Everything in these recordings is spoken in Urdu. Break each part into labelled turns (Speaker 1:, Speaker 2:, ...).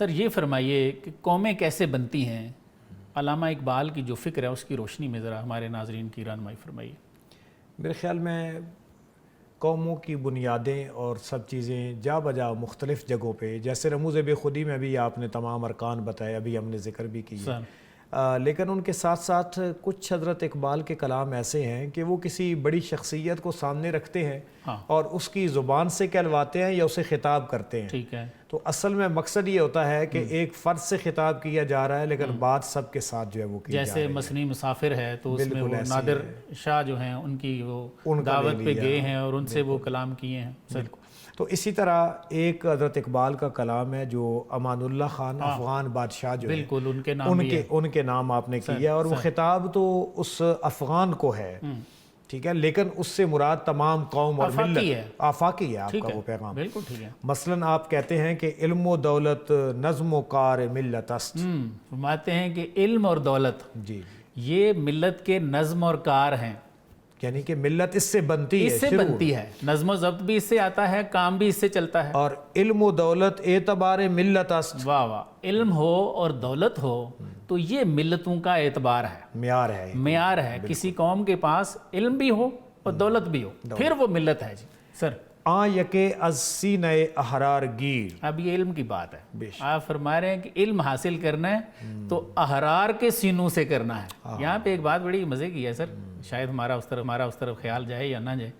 Speaker 1: سر یہ فرمائیے کہ قومیں کیسے بنتی ہیں؟ علامہ اقبال کی جو فکر ہے اس کی روشنی میں ذرا ہمارے ناظرین کی رہنمائی فرمائیے۔
Speaker 2: میرے خیال میں قوموں کی بنیادیں اور سب چیزیں جا بجا مختلف جگہوں پہ، جیسے رموز بے خودی میں بھی آپ نے تمام ارکان بتائے، ابھی ہم نے ذکر بھی کی ہے، لیکن ان کے ساتھ ساتھ کچھ حضرت اقبال کے کلام ایسے ہیں کہ وہ کسی بڑی شخصیت کو سامنے رکھتے ہیں اور اس کی زبان سے کہلواتے ہیں یا اسے خطاب کرتے ہیں۔
Speaker 1: ٹھیک ہے،
Speaker 2: تو اصل میں مقصد یہ ہوتا ہے کہ ایک فرد سے خطاب کیا جا رہا ہے لیکن بات سب کے ساتھ جو ہے وہ کی جا رہی ہے۔
Speaker 1: جیسے مثنی مسافر ہے تو اس میں وہ نادر شاہ جو ہیں ان کی وہ دعوت پہ گئے ہیں اور ان سے وہ کلام کیے ہیں۔
Speaker 2: تو اسی طرح ایک حضرت اقبال کا کلام ہے جو امان اللہ خان افغان بادشاہ جو
Speaker 1: بالکل ان
Speaker 2: کے نام آپ نے کیا، اور وہ خطاب تو اس افغان کو ہے، ٹھیک ہے، لیکن اس سے مراد تمام قوم اور ملت، آفاقی ہے آپ کا وہ پیغام۔
Speaker 1: بالکل ٹھیک ہے۔
Speaker 2: مثلاً آپ کہتے ہیں کہ علم و دولت نظم و کار ملت است،
Speaker 1: فرماتے ہیں کہ علم اور دولت
Speaker 2: جی
Speaker 1: یہ ملت کے نظم اور کار ہیں،
Speaker 2: یعنی کہ ملت اس سے بنتی ہے،
Speaker 1: اس سے بنتی ہے، نظم و ضبط بھی اس سے آتا ہے، کام بھی اس سے چلتا ہے۔
Speaker 2: اور علم و دولت اعتبار ملت است،
Speaker 1: واہ واہ، علم ہو اور دولت ہو تو یہ ملتوں کا اعتبار ہے، معیار ہے۔ کسی قوم کے پاس علم بھی ہو اور دولت بھی ہو پھر وہ ملت ہے۔ جی سر،
Speaker 2: آ یکے از سینہ احرار گیر،
Speaker 1: اب یہ علم کی بات ہے، آپ فرما رہے ہیں کہ علم حاصل کرنا ہے تو احرار کے سینوں سے کرنا ہے۔ یہاں پہ ایک بات بڑی مزے کی ہے سر، شاید ہمارا اس طرف خیال جائے یا نہ جائے،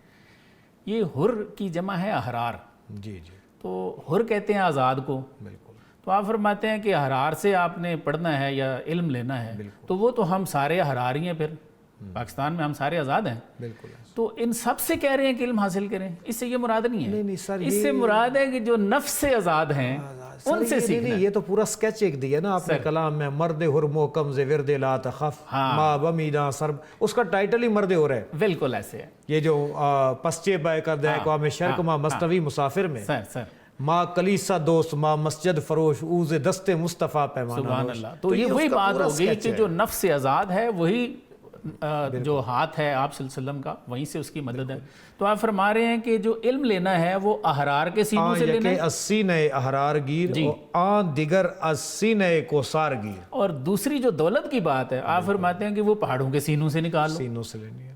Speaker 1: یہ حر کی جمع ہے احرار،
Speaker 2: جی جی،
Speaker 1: تو حر کہتے ہیں آزاد کو،
Speaker 2: بالکل،
Speaker 1: تو آپ فرماتے ہیں کہ احرار سے آپ نے پڑھنا ہے یا علم لینا ہے، تو وہ تو ہم سارے احرار ہی ہیں، پھر پاکستان میں ہم سارے آزاد ہیں،
Speaker 2: بالکل،
Speaker 1: تو ان سب سے کہہ رہے ہیں کہ علم حاصل کریں، اس سے یہ مراد نہیں ہے،
Speaker 2: نہیں سر،
Speaker 1: اس سے مراد ہے کہ جو نفس سے آزاد ہیں ان سے سیکھنا ہے۔
Speaker 2: یہ تو پورا سکیچ ایک دیا نا آپ نے کلام میں، مرد حر محکم ز ورد لا تخف ما بمیداں سرب، اس کا ٹائٹل ہی مرد حر ہے،
Speaker 1: بالکل ایسے ہے۔
Speaker 2: یہ جو پسچے بے کر دے اقوام شرق ما مستوی مسافر میں،
Speaker 1: سر
Speaker 2: ما کلیسا دوست ما مسجد فروش اوز دست مصطفیٰ پیمانہ
Speaker 1: سبحان
Speaker 2: نوش۔
Speaker 1: اللہ، تو یہ وہی بات ہو گئی کہ جو نفس سے آزاد ہے وہی جو ہاتھ ہے آپ صلی اللہ علیہ وسلم کا، وہیں سے اس کی مدد ہے۔ تو آپ فرما رہے ہیں کہ جو علم لینا ہے وہ احرار کے سینوں سے لینا ہے،
Speaker 2: از سینہ احرار گیر آن دیگر از سینہ کوثار گیر،
Speaker 1: اور دوسری جو دولت کی بات ہے آپ فرماتے ہیں کہ وہ پہاڑوں کے سینوں سے نکال لو،
Speaker 2: سینوں سے لینی ہے۔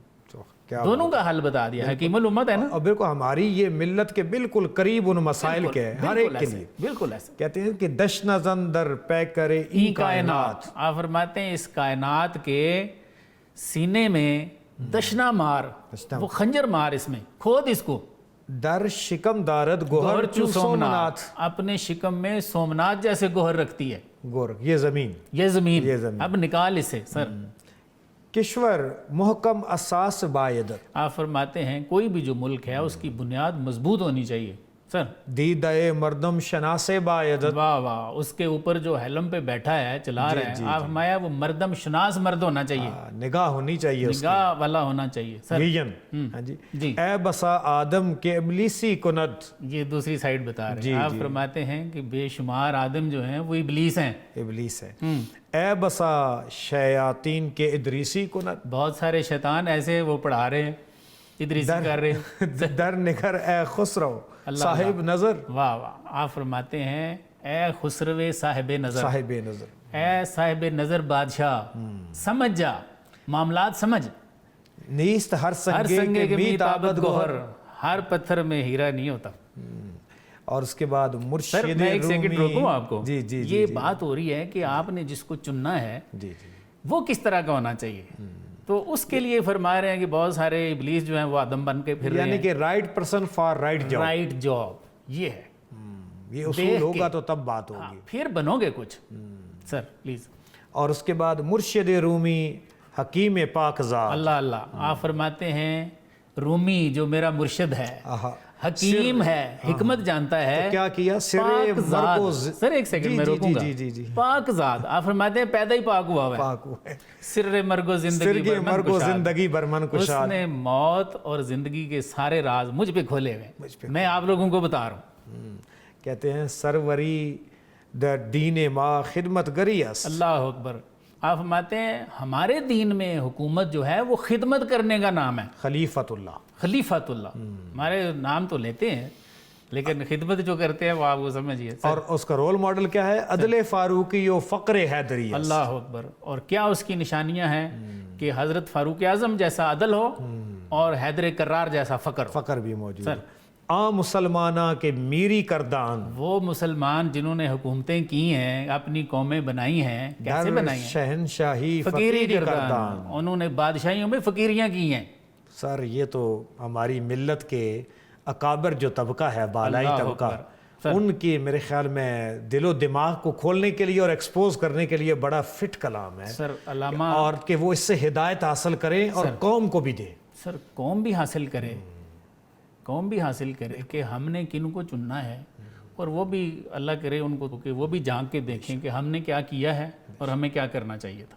Speaker 1: دونوں کا حل بتا دیا، حکیم الامت ہے نا،
Speaker 2: اور بالکل ہماری یہ ملت کے بالکل قریب ان مسائل کے ہر ایک کے لیے،
Speaker 1: بالکل ایسے
Speaker 2: کہتے ہیں کہ دشن زندر پے کرے ای کائنات،
Speaker 1: آپ فرماتے ہیں اس کائنات کے سینے میں دشنا مار، وہ خنجر مار، اس میں کھود اس کو،
Speaker 2: در شکم دارد گوہر چو سومنات،
Speaker 1: اپنے شکم میں سومنات جیسے گوہر رکھتی ہے،
Speaker 2: گور یہ زمین،
Speaker 1: یہ زمین، اب نکال اسے سر۔
Speaker 2: کشور محکم اساس بایدت،
Speaker 1: آپ فرماتے ہیں کوئی بھی جو ملک ہے اس کی بنیاد مضبوط ہونی چاہیے سر،
Speaker 2: دیدہ مردم شناس بایدت،
Speaker 1: واہ واہ، اس کے اوپر جو حلم پہ بیٹھا ہے چلا رہا ہے، آپ فرمایا وہ مردم شناس مرد ہونا چاہیے،
Speaker 2: نگاہ ہونی چاہیے،
Speaker 1: نگاہ والا ہونا چاہیے سر۔
Speaker 2: ہاں جی، اے بسا آدم کے ابلیسی کند،
Speaker 1: یہ دوسری سائیڈ بتا رہے ہیں، آپ فرماتے ہیں کہ بے شمار آدم جو ہیں وہ ابلیس ہیں،
Speaker 2: ابلیس ہے۔ اے بسا شیاطین کے ادریسی کند،
Speaker 1: بہت سارے شیطان ایسے وہ پڑھا رہے ہیں، ادریسی کر رہے ہیں،
Speaker 2: در نگر اے خسرو صاحب نظر،
Speaker 1: واہ واہ، آپ فرماتے ہیں اے خسرو صاحب نظر،
Speaker 2: صاحب نظر،
Speaker 1: اے صاحب نظر بادشاہ، سمجھ جا معاملات سمجھ،
Speaker 2: نیست ہر سنگے کے می تابت گوہر،
Speaker 1: ہر پتھر میں ہیرا نہیں ہوتا۔
Speaker 2: اور اس کے بعد مرشد
Speaker 1: سر میں ایک سیکنڈ روکوں آپ کو،
Speaker 2: جی جی،
Speaker 1: یہ بات ہو رہی ہے کہ آپ نے جس کو چننا ہے وہ کس طرح کا ہونا چاہیے، تو اس کے لیے فرما رہے ہیں کہ بہت سارے ابلیس جو ہیں وہ آدم بن کے پھر رہے ہیں،
Speaker 2: یعنی کہ right person for right job,
Speaker 1: right job, یہ ہے،
Speaker 2: یہ اصول ہوگا تو تب بات ہوگی،
Speaker 1: پھر بنو گے کچھ سر پلیز۔
Speaker 2: اور اس کے بعد مرشد رومی حکیم پاکزاد،
Speaker 1: اللہ اللہ، آپ فرماتے ہیں رومی جو میرا مرشد ہے، حکیم ہے، حکمت جانتا ہے،
Speaker 2: کیا کیا؟
Speaker 1: پاک ذات، سر ایک سیکنڈ میں روکوں گا، پاک ذات، آپ فرماتے ہیں پیدا ہی پاک ہوا ہوا ہے، سر مرگ و زندگی برمن کشاد، اس نے موت اور زندگی کے سارے راز مجھ پہ کھولے ہوئے، میں آپ لوگوں کو بتا رہا ہوں۔
Speaker 2: کہتے ہیں سروری در دین ما خدمت گریس،
Speaker 1: اللہ اکبر، آپ فرماتے ہیں ہمارے دین میں حکومت جو ہے وہ خدمت کرنے کا نام ہے،
Speaker 2: خلیفت اللہ،
Speaker 1: خلیفت اللہ، ہمارے نام تو لیتے ہیں لیکن خدمت جو کرتے ہیں وہ آپ کو سمجھیے.
Speaker 2: اور اس کا رول ماڈل کیا ہے؟ عدل فاروقی و فقر حیدری.
Speaker 1: اللہ اکبر. اور کیا اس کی نشانیاں ہیں کہ حضرت فاروق اعظم جیسا عدل ہو اور حیدر کرار جیسا فقر
Speaker 2: بھی موجود ہے. عام مسلمانہ کے میری کردان،
Speaker 1: وہ مسلمان جنہوں نے حکومتیں کی ہیں، اپنی قومیں بنائی ہیں، کیسے بنائی ہیں؟
Speaker 2: شہنشاہی
Speaker 1: فقیری کردان. انہوں نے بادشاہیوں میں فقیریاں کی ہیں.
Speaker 2: سر یہ تو ہماری ملت کے اکابر جو طبقہ ہے، بالائی طبقہ، ان کی میرے خیال میں دل و دماغ کو کھولنے کے لیے اور ایکسپوز کرنے کے لیے بڑا فٹ کلام ہے
Speaker 1: سر. علامہ
Speaker 2: اور کہ وہ اس سے ہدایت حاصل کریں اور قوم کو بھی دے.
Speaker 1: سر قوم بھی حاصل کرے، قوم بھی حاصل کرے کہ ہم نے کن کو چننا ہے، اور وہ بھی اللہ کرے ان کو کہ وہ بھی جھانک کے دیکھیں کہ ہم نے کیا کیا ہے اور ہمیں کیا کرنا چاہیے تھا.